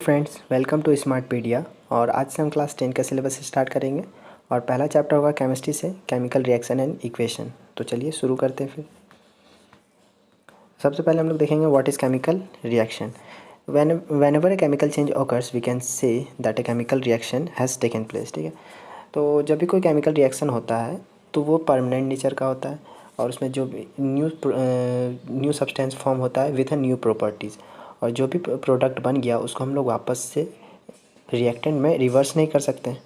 Friends, welcome to स्मार्टपीडिया। और आज से हम क्लास 10 का सिलेबस स्टार्ट करेंगे और पहला चैप्टर होगा केमिस्ट्री से केमिकल रिएक्शन एंड इक्वेशन। तो चलिए शुरू करते हैं। फिर सबसे पहले हम लोग देखेंगे what is chemical reaction. whenever a chemical change occurs we can say that a chemical reaction has taken place। ठीक है, तो जब भी कोई केमिकल रिएक्शन होता है तो वो परमानेंट नेचर का होता है और उसमें जो भी न्यू सब्सटेंस फॉर्म होता है विथ अ न्यू प्रॉपर्टीज़, और जो भी प्रोडक्ट बन गया उसको हम लोग वापस से रिएक्टेंट में रिवर्स नहीं कर सकते हैं।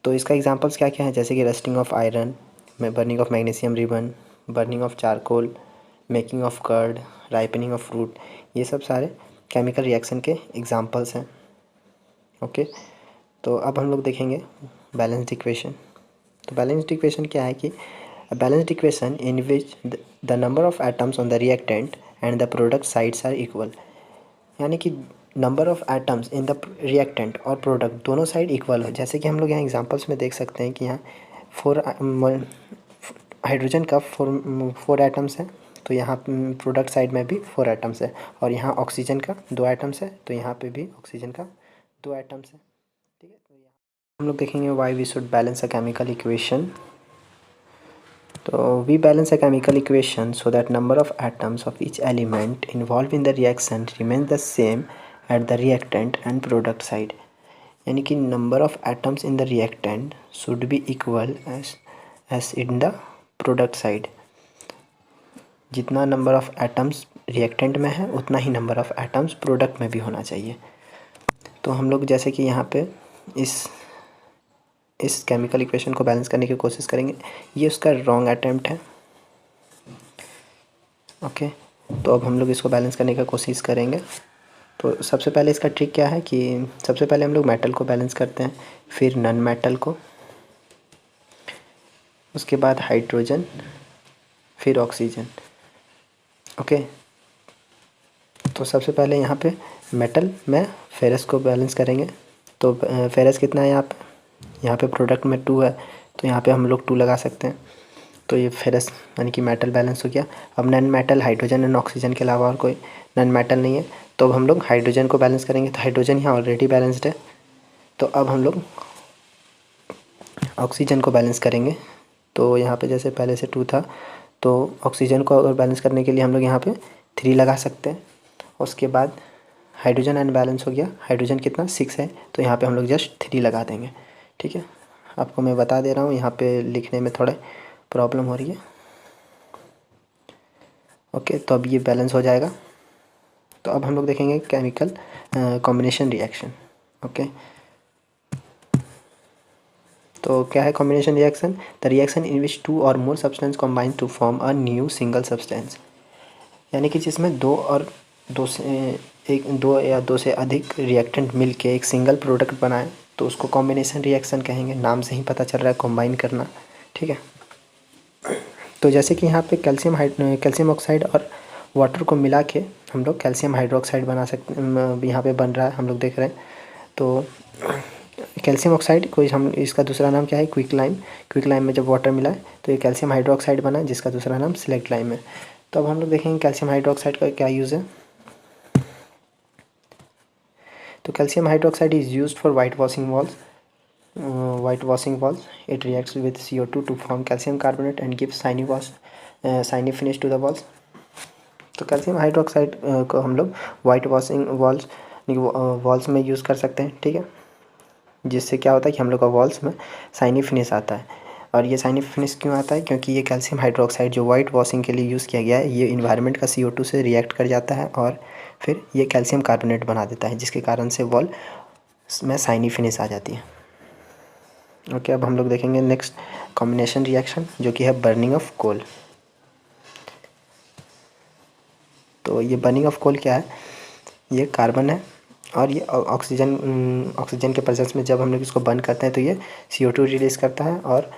तो इसका एग्जांपल्स क्या क्या है, जैसे कि rusting of iron, burning of magnesium ribbon, burning of charcoal, making of curd, ripening of fruit, ये सब सारे केमिकल रिएक्शन के एग्जांपल्स हैं। ओके, तो अब हम लोग देखेंगे बैलेंस्ड इक्वेशन। तो बैलेंस्ड इक्वेशन क्या है कि balanced equation in which the number of atoms on the reactant and the product sides are equal, यानी कि number of atoms in the reactant और प्रोडक्ट दोनों साइड इक्वल हो। जैसे कि हम लोग यहाँ एग्जांपल्स में देख सकते हैं कि यहाँ हाइड्रोजन का फोर एटम्स है, तो यहाँ प्रोडक्ट साइड में भी 4 एटम्स है, और यहाँ ऑक्सीजन का 2 एटम्स है, तो यहाँ पे भी ऑक्सीजन का 2 एटम्स है। ठीक है, तो यहाँ हम लोग देखेंगे why we should balance a chemical equation. तो we balance a chemical equation so that number of atoms of each element involve in the reaction remains the same at the reactant and product side, यानी कि number of atoms in the reactant should be equal as in the product side. जितना number of atoms reactant में है उतना ही number of atoms product में भी होना चाहिए। तो हम लोग जैसे कि यहाँ पे इस केमिकल इक्वेशन को बैलेंस करने की कोशिश करेंगे। ये उसका रॉन्ग अटेम्प्ट है। ओके, तो अब हम लोग इसको बैलेंस करने की कोशिश करेंगे। तो सबसे पहले इसका ट्रिक क्या है कि सबसे पहले हम लोग मेटल को बैलेंस करते हैं, फिर नॉन मेटल को, उसके बाद हाइड्रोजन, फिर ऑक्सीजन। ओके, तो सबसे पहले यहाँ पे मेटल में फेरस को बैलेंस करेंगे। तो फेरस कितना है यहाँ पे प्रोडक्ट में 2 है, तो यहाँ पे हम लोग 2 लगा सकते हैं। तो ये फेरस यानी कि मेटल बैलेंस हो गया। अब non metal hydrogen and oxygen के अलावा और कोई नॉन मेटल नहीं है, तो अब हम लोग हाइड्रोजन को बैलेंस करेंगे। तो हाइड्रोजन यहाँ ऑलरेडी बैलेंस्ड है, तो अब हम लोग ऑक्सीजन को बैलेंस करेंगे। तो यहाँ पे जैसे पहले से 2 था, तो ऑक्सीजन को अगर बैलेंस करने के लिए हम लोग यहाँ पे 3 लगा सकते हैं। उसके बाद हाइड्रोजन अनबैलेंस हो गया, हाइड्रोजन कितना 6 है, तो यहाँ पे हम लोग जस्ट 3 लगा देंगे। ठीक है, आपको मैं बता दे रहा हूँ, यहाँ पे लिखने में थोड़ा प्रॉब्लम हो रही है। ओके, तो अब ये बैलेंस हो जाएगा। तो अब हम लोग देखेंगे केमिकल कॉम्बिनेशन रिएक्शन। ओके, तो क्या है combination reaction? The reaction in which 2 और more substance combine to form a new single substance, यानी कि जिसमें 2 या 2 से अधिक रिएक्टेंट मिलके एक सिंगल प्रोडक्ट बनाए, तो उसको कॉम्बिनेशन रिएक्शन कहेंगे। नाम से ही पता चल रहा है कॉम्बाइन करना। ठीक है, तो जैसे कि यहाँ पे कैल्शियम ऑक्साइड और वाटर को मिला के हम लोग कैल्शियम हाइड्रोक्साइड बना सकते, यहाँ पे बन रहा है, हम लोग देख रहे हैं। तो कैल्शियम ऑक्साइड को हम, इसका दूसरा नाम क्या है? Quick lime. क्विक लाइम में जब वाटर मिला है तो ये कैल्शियम हाइड्रोक्साइड बना, जिसका दूसरा नाम सिलेक्ट लाइम है। तो अब हम लोग देखेंगे कैल्शियम हाइड्रोक्साइड का क्या यूज़ है। तो calcium hydroxide is used for white washing walls. It reacts with CO2 to form calcium carbonate and gives shiny finish to the walls. तो कैल्शियम हाइड्रोक्साइड को हम लोग वाइट वॉशिंग वॉल्स में use कर सकते हैं। ठीक है, जिससे क्या होता है कि हम लोग का वॉल्स में शाइनी फिनिश आता है। और ये शाइनी फिनिश क्यों आता है? क्योंकि ये कैल्शियम हाइड्रोक्साइड जो वाइट वॉशिंग के लिए यूज़ किया गया है, ये इन्वायरमेंट का CO2 से रिएक्ट कर जाता है और फिर ये कैल्शियम कार्बोनेट बना देता है, जिसके कारण से वॉल में शाइनी फिनिश आ जाती है। ओके, अब हम लोग देखेंगे नेक्स्ट कॉम्बिनेशन रिएक्शन, जो कि है बर्निंग ऑफ कोल। तो ये बर्निंग ऑफ कोल क्या है? ये कार्बन है और ये ऑक्सीजन के प्रेजेंस में जब हम लोग इसको बर्न करते हैं तो ये CO2 रिलीज़ करता है और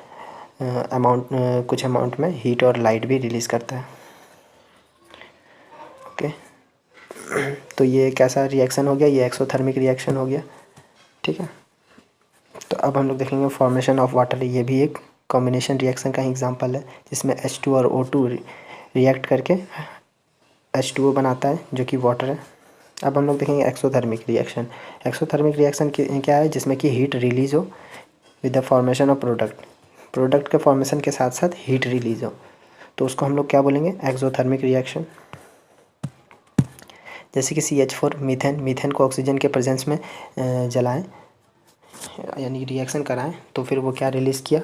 कुछ अमाउंट में हीट और लाइट भी रिलीज़ करता है। ओके, तो ये कैसा रिएक्शन हो गया? ये एक्सोथर्मिक रिएक्शन हो गया। ठीक है, तो अब हम लोग देखेंगे फॉर्मेशन ऑफ वाटर। ये भी एक कॉम्बिनेशन रिएक्शन का एग्जांपल है, जिसमें H2 और O2 रिएक्ट करके H2O बनाता है, जो कि वाटर है। अब हम लोग देखेंगे एक्सोथर्मिक रिएक्शन। एक्सोथर्मिक रिएक्शन क्या है, जिसमें कि हीट रिलीज हो with the formation of product के फॉर्मेशन के साथ साथ हीट रिलीज हो, तो उसको हम लोग क्या बोलेंगे, एक्सोथर्मिक रिएक्शन। जैसे कि CH4 मीथेन को ऑक्सीजन के प्रेजेंस में जलाएं यानी रिएक्शन कराएं, तो फिर वो क्या रिलीज़ किया,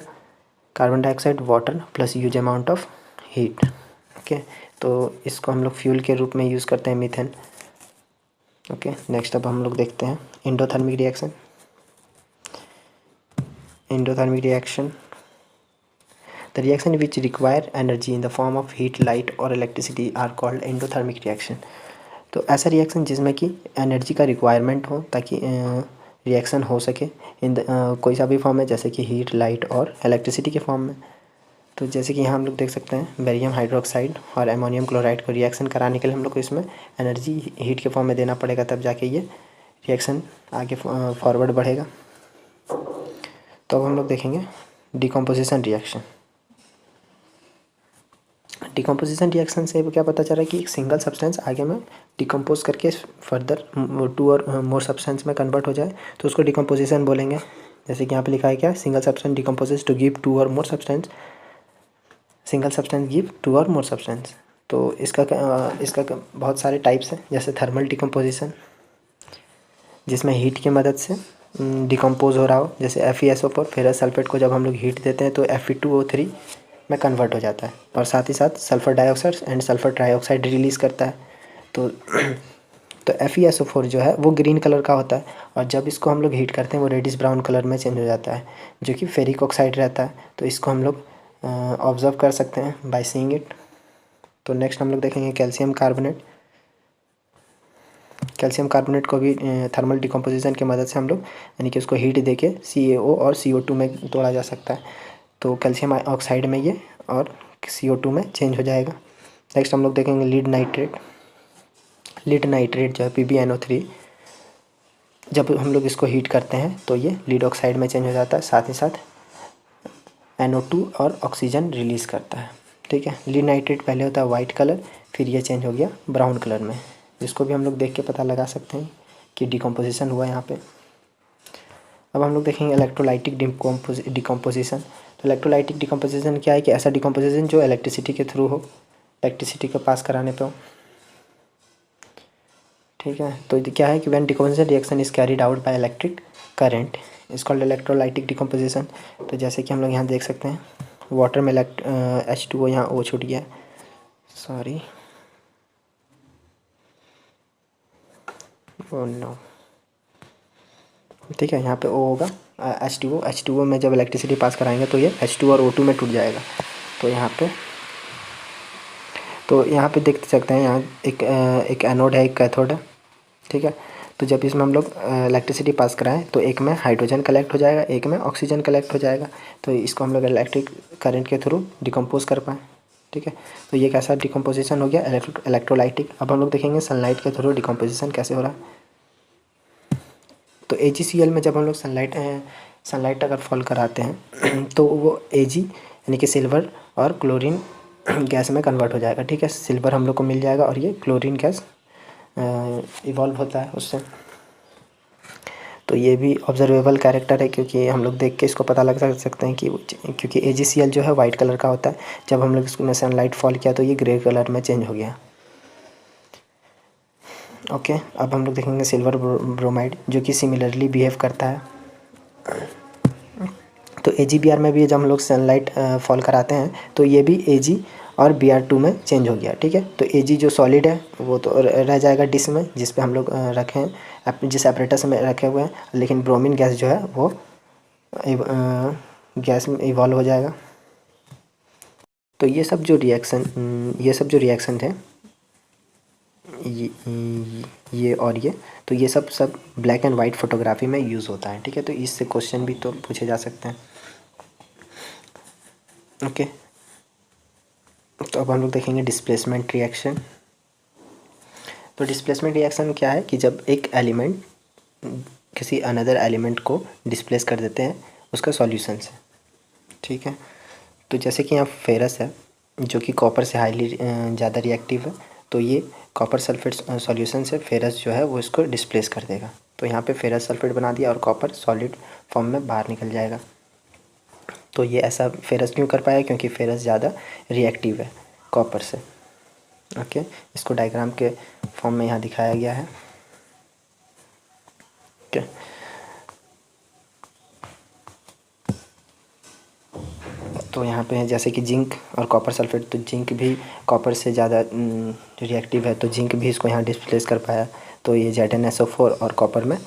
carbon dioxide, water plus huge amount of heat. Okay, तो इसको हम लोग फ्यूल के रूप में यूज़ करते हैं, मीथेन। ओके, नेक्स्ट अब हम लोग देखते हैं endothermic reaction. Endothermic reaction, the reaction which require energy in the form of heat, light और electricity are called endothermic reaction. तो ऐसा रिएक्शन जिसमें कि एनर्जी का रिक्वायरमेंट हो ताकि रिएक्शन हो सके इन कोई सा भी फॉर्म है, जैसे कि हीट, लाइट और इलेक्ट्रिसिटी के फॉर्म में। तो जैसे कि यहाँ हम लोग देख सकते हैं बेरियम हाइड्रोक्साइड और अमोनियम क्लोराइड को रिएक्शन कराने के लिए हम लोग को इसमें एनर्जी हीट के फॉर्म में देना पड़ेगा, तब जाके ये रिएक्शन आगे फॉरवर्ड बढ़ेगा। तो अब हम लोग देखेंगे डिकम्पोजिशन रिएक्शन। डिकम्पोजिशन रिएक्शन से क्या पता चला कि एक सिंगल सब्सटेंस आगे में डिकम्पोज करके फर्दर 2 और मोर सब्सटेंस में कन्वर्ट हो जाए, तो उसको डिकम्पोजिशन बोलेंगे। जैसे कि यहाँ पे लिखा है क्या, single substance decomposes to give 2 और more substance, single substance give 2 और मोर सब्सटेंस। तो इसका बहुत सारे टाइप्स हैं, जैसे थर्मल डिकम्पोजिशन जिसमें हीट की मदद से डिकम्पोज हो रहा हो, जैसे FeSO4 फेरस सल्फेट को जब हम लोग हीट देते हैं तो Fe2O3 में कन्वर्ट हो जाता है, और साथ ही साथ sulphur dioxide and sulphur trioxide release करता है। तो FeSO4 जो है वो ग्रीन कलर का होता है, और जब इसको हम लोग हीट करते हैं वो रेडिश ब्राउन कलर में चेंज हो जाता है, जो कि फेरिक ऑक्साइड रहता है। तो इसको हम लोग ऑब्जर्व कर सकते हैं बाय सीइंग इट। तो नेक्स्ट हम लोग देखेंगे कैल्शियम कार्बोनेट। कैल्शियम कार्बोनेट को भी थर्मल डिकम्पोजिशन की मदद से हम लोग यानी कि उसको हीट देके CaO और CO2 में तोड़ा जा सकता है। तो कैल्शियम ऑक्साइड में ये और CO2 में चेंज हो जाएगा। नेक्स्ट हम लोग देखेंगे लीड नाइट्रेट। लीड नाइट्रेट जो है PbNO3, जब हम लोग इसको हीट करते हैं तो ये लीड ऑक्साइड में चेंज हो जाता है, साथ ही साथ NO2 और ऑक्सीजन रिलीज़ करता है। ठीक है, लीड नाइट्रेट पहले होता है वाइट कलर, फिर ये चेंज हो गया ब्राउन कलर में, जिसको भी हम लोग देख के पता लगा सकते हैं कि डिकम्पोजिशन हुआ यहाँ पे। अब हम लोग देखेंगे इलेक्ट्रोलाइटिक डिकम्पोजिशन। तो इलेक्ट्रोलाइटिक डिकम्पोजिशन क्या है कि ऐसा डिकम्पोजिशन जो इलेक्ट्रिसिटी के थ्रू हो, इलेक्ट्रिसिटी को पास कराने पे हो। ठीक है, तो क्या है कि when decomposition reaction is carried out by electric current is called electrolytic decomposition. तो जैसे कि हम लोग यहाँ देख सकते हैं वाटर में H2O, यहाँ O छूट गया, सॉरी, ओह नो। ठीक है, यहाँ पे O होगा, H2O में जब इलेक्ट्रिसिटी पास कराएंगे तो ये H2 और O2 में टूट जाएगा। तो यहाँ पे देख सकते हैं, यहाँ एक एनोड है, एक कैथोड है। ठीक है, तो जब इसमें हम लोग इलेक्ट्रिसिटी पास कराएं तो एक में हाइड्रोजन कलेक्ट हो जाएगा, एक में ऑक्सीजन कलेक्ट हो जाएगा, तो इसको हम लोग इलेक्ट्रिक करंट के थ्रू डिकम्पोज कर पाएँ। ठीक है, तो ये कैसा डिकम्पोजिशन हो गया, इलेक्ट्रोलाइटिक। अब हम लोग देखेंगे सनलाइट के थ्रू डिकम्पोजिशन कैसे हो रहा है। तो AgCl में जब हम लोग सनलाइट अगर फॉल कराते हैं तो वो Ag यानी कि सिल्वर और क्लोरीन गैस में कन्वर्ट हो जाएगा। ठीक है, सिल्वर हम लोग को मिल जाएगा और ये क्लोरीन गैस इवॉल्व होता है उससे। तो ये भी ऑब्जर्वेबल कैरेक्टर है, क्योंकि हम लोग देख के इसको पता लग सकते हैं कि क्योंकि AgCl जो है वाइट कलर का होता है, जब हम लोग इसमें सनलाइट फॉल किया तो ये ग्रे कलर में चेंज हो गया। ओके, अब हम लोग देखेंगे सिल्वर ब्रोमाइड, जो कि सिमिलरली बिहेव करता है। तो AgBr में भी जब हम लोग सनलाइट फॉल कराते हैं तो ये भी Ag और Br2 में चेंज हो गया। ठीक है, तो Ag जो सॉलिड है वो तो रह जाएगा डिश में, जिस पे हम लोग रखे हैं, जिस एपरेटस में रखे हुए हैं, लेकिन ब्रोमीन गैस जो है वो गैस में इवॉल्व हो जाएगा। तो ये सब जो रिएक्शन थे, ये और ये, तो ये सब ब्लैक एंड वाइट फोटोग्राफी में यूज़ होता है। ठीक है, तो इससे क्वेश्चन भी तो पूछे जा सकते हैं। ओके, तो अब हम लोग देखेंगे डिस्प्लेसमेंट रिएक्शन। तो डिस्प्लेसमेंट रिएक्शन क्या है कि जब एक एलिमेंट किसी अनदर एलिमेंट को डिस्प्लेस कर देते हैं उसका सॉल्यूशन से। ठीक है, तो जैसे कि यहाँ फेरस है जो कि कॉपर से हाईली ज़्यादा रिएक्टिव है, तो ये कॉपर सल्फेट सॉल्यूशन से फेरस जो है वो इसको डिस्प्लेस कर देगा। तो यहाँ पे फेरस सल्फेट बना दिया और कॉपर सॉलिड फॉर्म में बाहर निकल जाएगा। तो ये ऐसा फेरस क्यों कर पाया, क्योंकि फेरस ज़्यादा रिएक्टिव है कॉपर से। ओके, इसको डायग्राम के फॉर्म में यहाँ दिखाया गया है। ओके, तो यहाँ पे है जैसे कि जिंक और कॉपर सल्फेट, तो जिंक भी कॉपर से ज़्यादा रिएक्टिव है, तो जिंक भी इसको यहाँ डिस्प्लेस कर पाया। तो ये ZnSO4 और कॉपर में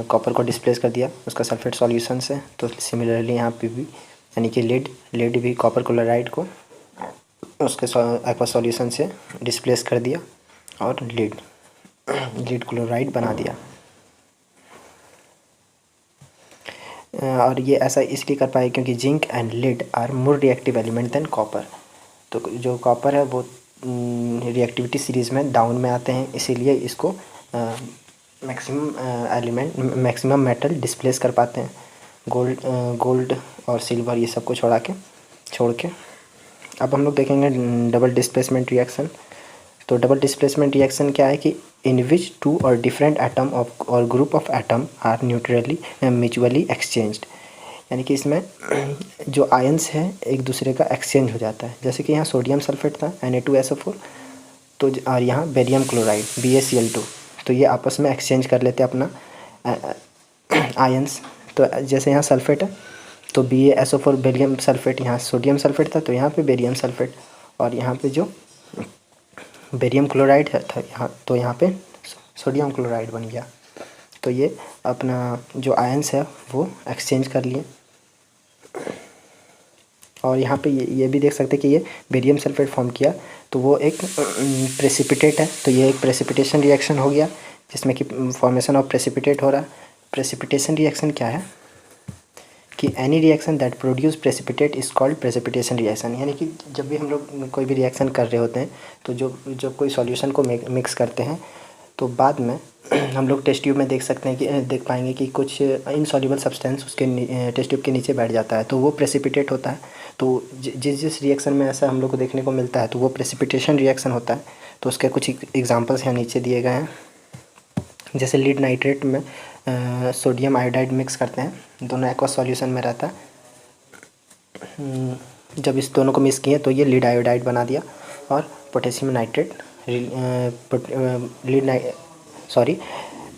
कॉपर को डिस्प्लेस कर दिया उसका सल्फेट सॉल्यूशन से। तो सिमिलरली यहाँ पे भी यानी कि लेड भी कॉपर क्लोराइड को उसके एक्वा सॉल्यूशन से डिस्प्लेस कर दिया और लीड क्लोराइड बना दिया। और ये ऐसा इसलिए कर पाए क्योंकि zinc and lead are more reactive element than copper. तो जो कॉपर है वो रिएक्टिविटी सीरीज़ में डाउन में आते हैं, इसीलिए इसको मैक्सिमम मेटल डिस्प्लेस कर पाते हैं, गोल्ड और सिल्वर ये सब को छोड़ के। अब हम लोग देखेंगे डबल डिस्प्लेसमेंट रिएक्शन। तो डबल डिस्प्लेसमेंट रिएक्शन क्या है कि in which two or different atom of or group of atom are neutrally mutually exchanged, यानी कि इसमें जो आयंस है एक दूसरे का एक्सचेंज हो जाता है। जैसे कि यहाँ सोडियम सल्फेट था Na2SO4, तो और यहाँ बेरियम क्लोराइड BaCl2, तो ये आपस में एक्सचेंज कर लेते हैं अपना आयंस। तो जैसे यहाँ सल्फेट है तो BaSO4 बेरियम सल्फेट, यहाँ सोडियम सल्फेट था तो यहाँ पे बेरियम सल्फेट, और यहाँ पे जो बेरियम क्लोराइड है था यहाँ, तो यहाँ पे सोडियम क्लोराइड बन गया। तो ये अपना जो आयंस है वो एक्सचेंज कर लिए। और यहाँ पे ये भी देख सकते हैं कि ये बेरियम सल्फेट फॉर्म किया तो वो एक प्रेसिपिटेट है, तो ये एक प्रेसिपिटेशन रिएक्शन हो गया जिसमें कि फॉर्मेशन ऑफ प्रेसिपिटेट हो रहा है। प्रेसिपिटेशन रिएक्शन क्या है कि any reaction that produce precipitate is called precipitation reaction, यानी कि जब भी हम लोग कोई भी रिएक्शन कर रहे होते हैं तो जब कोई सॉल्यूशन को मिक्स करते हैं तो बाद में हम लोग टेस्ट ट्यूब में देख पाएंगे कि कुछ इनसॉल्युबल सब्सटेंस उसके टेस्ट ट्यूब के नीचे बैठ जाता है, तो वो प्रेसिपिटेट होता है। तो जिस रिएक्शन में ऐसा हम लोग को देखने को मिलता है तो वो प्रेसिपिटेशन रिएक्शन होता है। तो उसके कुछ एग्जांपल्स यहाँ नीचे दिए गए हैं। जैसे लीड नाइट्रेट में सोडियम आयोडाइड मिक्स करते हैं, दोनों एक्वा सॉल्यूशन में रहता है। जब इस दोनों को मिक्स किए तो ये लीड आयोडाइड बना दिया, और पोटेशियम नाइट्रेट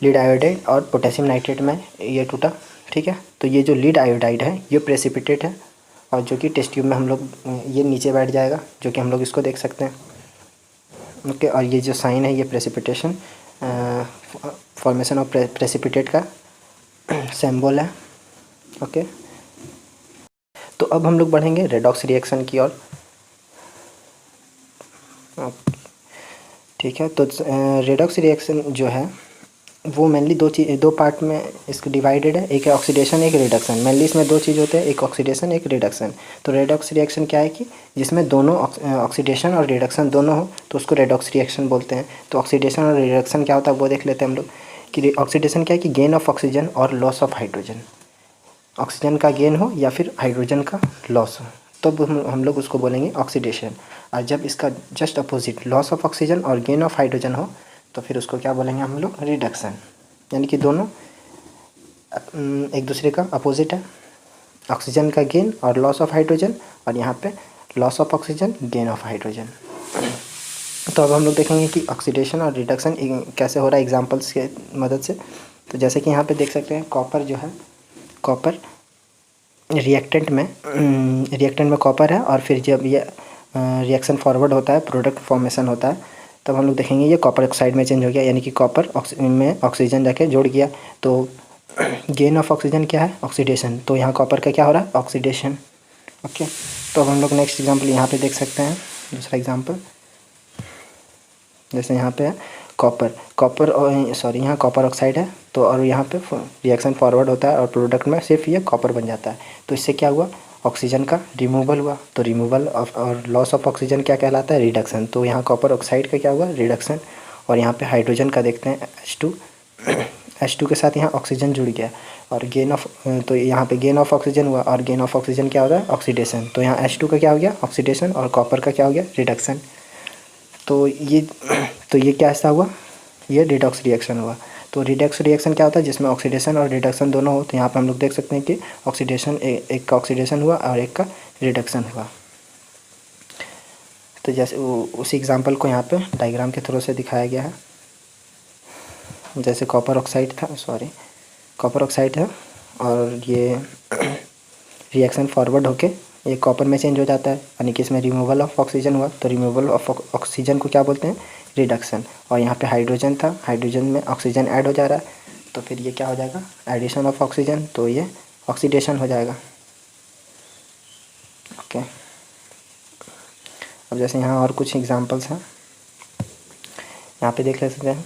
लीड आयोडाइड और पोटेशियम नाइट्रेट में ये टूटा। ठीक है, तो ये जो लीड आयोडाइड है ये प्रेसिपिटेट है, और जो कि टेस्ट ट्यूब में हम लोग ये नीचे बैठ जाएगा, जो कि हम लोग इसको देख सकते हैं। ओके, और ये जो साइन है ये प्रेसिपिटेशन फॉर्मेशन ऑफ प्रेसिपिटेट का सिंबल है। ओके, तो अब हम लोग बढ़ेंगे रेडॉक्स रिएक्शन की ओर। ठीक है, तो रेडॉक्स रिएक्शन जो है वो मेनली दो पार्ट में इसको डिवाइडेड है, एक है ऑक्सीडेशन एक रिडक्शन। मेनली इसमें दो चीज़ होते हैं, एक ऑक्सीडेशन एक रिडक्शन। तो रेडॉक्स रिएक्शन क्या है कि जिसमें दोनों ऑक्सीडेशन और रिडक्शन दोनों हो तो उसको रेडॉक्स रिएक्शन बोलते हैं। तो ऑक्सीडेशन और रिडक्शन क्या होता है वो देख लेते हैं हम लोग कि ऑक्सीडेशन क्या है कि गेन ऑफ ऑक्सीजन और लॉस ऑफ हाइड्रोजन, ऑक्सीजन का गेन हो या फिर हाइड्रोजन का लॉस हो, तब हम लोग उसको बोलेंगे ऑक्सीडेशन। और जब इसका just opposite loss of oxygen और गेन ऑफ हाइड्रोजन हो तो फिर उसको क्या बोलेंगे हम लोग रिडक्शन, यानी कि दोनों एक दूसरे का अपोजिट है, ऑक्सीजन का गेन और लॉस ऑफ हाइड्रोजन, और यहाँ पे loss of oxygen gain of hydrogen. तो अब हम लोग देखेंगे कि ऑक्सीडेशन और रिडक्शन कैसे हो रहा है एग्जांपल्स के मदद से। तो जैसे कि यहाँ पे देख सकते हैं कॉपर जो है, कॉपर रिएक्टेंट में कॉपर है, और फिर जब ये रिएक्शन फॉरवर्ड होता है प्रोडक्ट फॉर्मेशन होता है तब हम लोग देखेंगे ये कॉपर ऑक्साइड में चेंज हो गया, यानी कि कॉपर में ऑक्सीजन जाके जुड़ गया। तो गेन ऑफ ऑक्सीजन क्या है ऑक्सीडेशन, तो यहाँ कॉपर का क्या हो रहा है ऑक्सीडेशन। ओके, तो अब हम लोग नेक्स्ट एग्जांपल यहाँ पे देख सकते हैं, दूसरा एग्जांपल। जैसे यहाँ पे है यहाँ कॉपर ऑक्साइड है, तो और यहाँ पे रिएक्शन फॉरवर्ड होता है और प्रोडक्ट में सिर्फ ये कॉपर बन जाता है। तो इससे क्या हुआ ऑक्सीजन का रिमूवल हुआ, तो रिमूवल ऑफ और लॉस ऑफ ऑक्सीजन क्या कहलाता है रिडक्शन। तो यहाँ कॉपर ऑक्साइड का क्या हुआ रिडक्शन, और यहाँ पे हाइड्रोजन का देखते हैं H2 के साथ यहाँ ऑक्सीजन जुड़ गया, और तो यहाँ पे गेन ऑफ ऑक्सीजन हुआ, और गेन ऑफ ऑक्सीजन क्या होता है ऑक्सीडेशन। तो यहाँ H2 का क्या हो गया ऑक्सीडेशन और कॉपर का क्या हो गया रिडक्शन। तो ये तो ये क्या ऐसा हुआ, ये रिडॉक्स रिएक्शन हुआ। तो रिडॉक्स रिएक्शन क्या होता है, जिसमें ऑक्सीडेशन और रिडक्शन दोनों हो। तो यहाँ पर हम लोग देख सकते हैं कि ऑक्सीडेशन एक का ऑक्सीडेशन हुआ और एक का रिडक्शन हुआ। तो जैसे उसी एग्जांपल को यहाँ पे डायग्राम के थ्रू से दिखाया गया है। जैसे कॉपर ऑक्साइड है और ये रिएक्शन फॉरवर्ड होके ये कॉपर में चेंज हो जाता है, यानी कि इसमें रिमूवल ऑफ ऑक्सीजन हुआ। तो रिमूवल ऑफ ऑक्सीजन को क्या बोलते हैं, रिडक्शन। और यहाँ पे हाइड्रोजन था, हाइड्रोजन में ऑक्सीजन ऐड हो जा रहा है, तो फिर ये क्या हो जाएगा, एडिशन ऑफ ऑक्सीजन, तो ये ऑक्सीडेशन हो जाएगा। ओके, अब जैसे यहाँ और कुछ एग्जांपल्स हैं, यहाँ पे देख ले सकते हैं।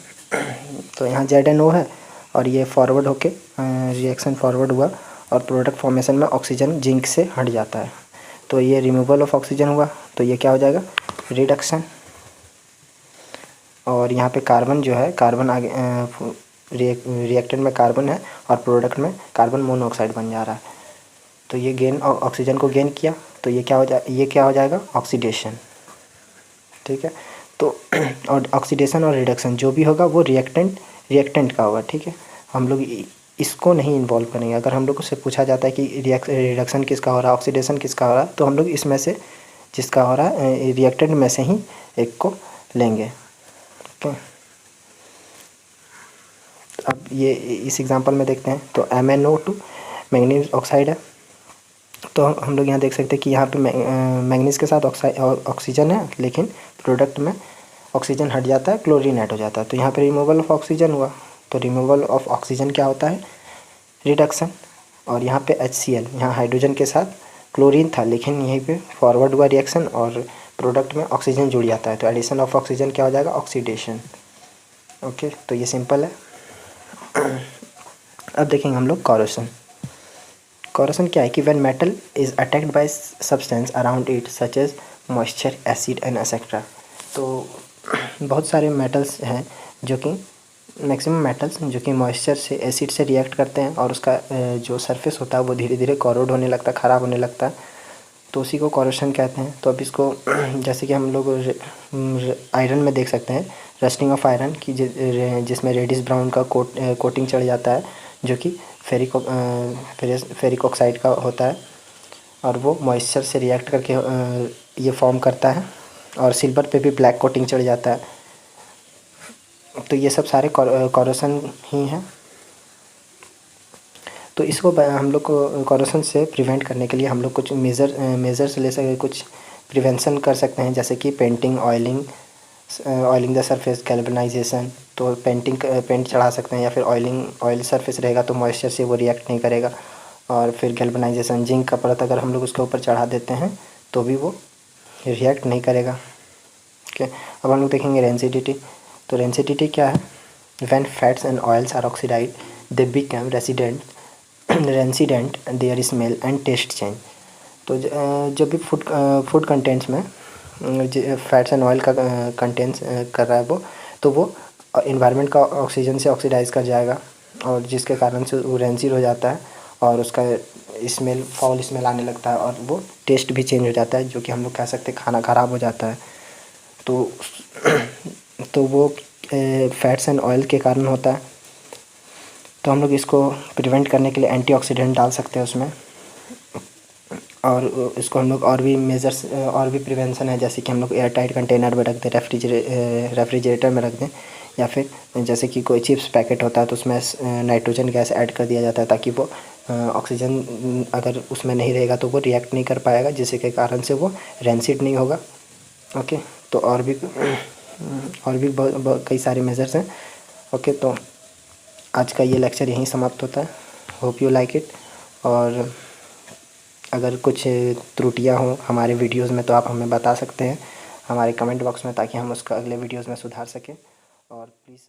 तो यहाँ ZNO है और ये फॉरवर्ड होके रिएक्शन फॉरवर्ड हुआ और प्रोडक्ट फॉर्मेशन में ऑक्सीजन जिंक से हट जाता है, तो ये रिमूवल ऑफ ऑक्सीजन हुआ, तो ये क्या हो जाएगा, रिडक्शन। और यहाँ पे कार्बन जो है, कार्बन आगे रिएक्टेंट में कार्बन है और प्रोडक्ट में कार्बन मोनोऑक्साइड बन जा रहा है, तो ये गेन ऑक्सीजन को गेन किया, तो ये क्या हो जाएगा, ऑक्सीडेशन। ठीक है, तो और ऑक्सीडेशन और रिडक्शन जो भी होगा वो रिएक्टेंट का होगा। ठीक है, हम लोग इसको नहीं इन्वॉल्व करेंगे। अगर हम लोग से पूछा जाता है कि रिडक्शन किसका हो रहा है, ऑक्सीडेशन किसका हो रहा है, तो हम लोग इसमें से जिसका हो रहा है रिएक्टेंट में से ही एक को लेंगे। ओके, अब ये इस एग्जांपल में देखते हैं। तो MnO2 मैंगनीज ऑक्साइड है, तो हम लोग यहाँ देख सकते हैं कि यहाँ पे मैंगनीज के साथ ऑक्सीजन है, लेकिन प्रोडक्ट में ऑक्सीजन हट जाता है, क्लोरीन ऐड हो जाता है, तो यहाँ पे रिमूवल ऑफ ऑक्सीजन हुआ। तो रिमूवल ऑफ ऑक्सीजन क्या होता है, रिडक्शन। और यहाँ पे HCl, यहाँ हाइड्रोजन के साथ क्लोरीन था, लेकिन यहीं पे फॉरवर्ड हुआ रिएक्शन और प्रोडक्ट में ऑक्सीजन जुड़ जाता है, तो एडिशन ऑफ ऑक्सीजन क्या हो जाएगा, ऑक्सीडेशन। ओके, तो ये सिंपल है। अब देखेंगे हम लोग कॉरोशन। कॉरोशन क्या है कि when metal is attacked by substance around it such as moisture, acid and etcetera. तो बहुत सारे मेटल्स हैं जो कि मैक्सिमम मेटल्स जो कि मॉइस्चर से, एसिड से रिएक्ट करते हैं और उसका जो सरफेस होता है वो धीरे धीरे कॉरोड होने लगता है, ख़राब होने लगता है, तो उसी को कॉरोशन कहते हैं। तो अब इसको जैसे कि हम लोग आयरन में देख सकते हैं, रस्टिंग ऑफ आयरन की जिसमें रेडिश ब्राउन का कोटिंग चढ़ जाता है, जो कि फेरिक ऑक्साइड का होता है, और वो मॉइस्चर से रिएक्ट करके ये फॉर्म करता है। और सिल्वर पे भी ब्लैक कोटिंग चढ़ जाता है, तो ये सब सारे कॉरोशन ही हैं। तो इसको हम लोग को कॉरोशन से प्रिवेंट करने के लिए हम लोग कुछ मेजर्स ले सकते, कुछ प्रिवेंशन कर सकते हैं, जैसे कि painting, oiling the surface, galvanisation. तो पेंट चढ़ा सकते हैं, या फिर ऑयल सरफेस रहेगा तो मॉइस्चर से वो रिएक्ट नहीं करेगा। और फिर गैल्वेनाइजेशन, जिंक का परत अगर हम लोग उसके ऊपर चढ़ा देते हैं तो भी वो रिएक्ट नहीं करेगा। ओके, अब हम लोग देखेंगे रेंसिडिटी। तो रेंसिडिटी क्या है, when fats and oils are oxidised they become rancid their smell and taste change. तो जब भी फूड कंटेंट्स में फैट्स एंड ऑयल का कंटेंट्स कर रहा है तो वो इन्वायरमेंट का ऑक्सीजन से ऑक्सीडाइज कर जाएगा, और जिसके कारण से वो रेंसिड हो जाता है और उसका फाउल स्मेल आने लगता है, और वो टेस्ट भी चेंज हो जाता है, जो कि हम लोग कह सकते हैं खाना ख़राब हो जाता है। तो वो फैट्स एंड ऑयल के कारण होता है। तो हम लोग इसको प्रिवेंट करने के लिए एंटीऑक्सीडेंट डाल सकते हैं उसमें, और इसको हम लोग और भी मेजर्स और भी प्रिवेंशन है, जैसे कि हम लोग एयर टाइट कंटेनर में रख दें, रेफ्रिजरेटर में रख दें, या फिर जैसे कि कोई चिप्स पैकेट होता है तो उसमें नाइट्रोजन गैस ऐड कर दिया जाता है, ताकि वो ऑक्सीजन अगर उसमें नहीं रहेगा तो वो रिएक्ट नहीं कर पाएगा, जिसके कारण से वो रेंसिड नहीं होगा। ओके, तो और भी कई सारे मेजर्स हैं। ओके, तो आज का ये लेक्चर यहीं समाप्त होता है। होप यू लाइक इट, और अगर कुछ त्रुटियां हों हमारे वीडियोज़ में तो आप हमें बता सकते हैं हमारे कमेंट बॉक्स में, ताकि हम उसका अगले वीडियोज़ में सुधार सकें। और प्लीज़